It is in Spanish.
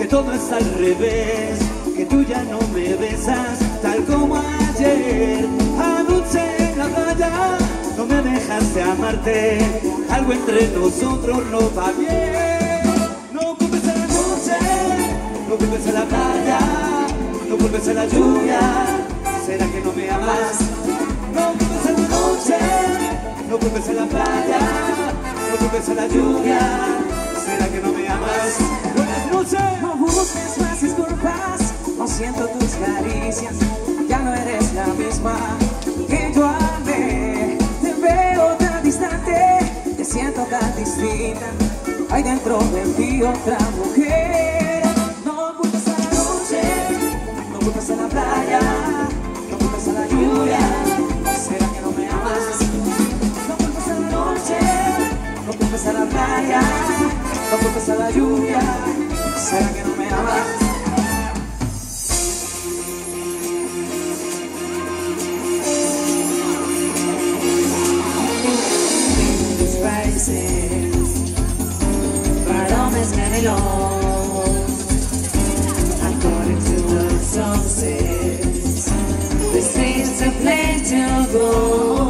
Todo es al revés, que tú ya no me besas tal como ayer. Anoche en la playa no me dejaste amarte, algo entre nosotros no va bien. No culpes a la noche, no culpes a la playa, no culpes a la lluvia, ¿será que no me amas? No culpes a la noche, no culpes a la playa, no culpes a la lluvia, ¿será que no me amas? Buenas noches. No busques más disculpas, no siento tus caricias, ya no eres la misma que yo amé. Te veo tan distante, te siento tan distinta, hay dentro de ti otra mujer. No culpes a la noche, no culpes a la playa, no culpes a la lluvia, ¿será que no me amas? No culpes a la noche, no culpes a la playa, no culpes a la lluvia, ¿será que no me amas? These prices, but almost many lost. According to the sources, this is a place to go.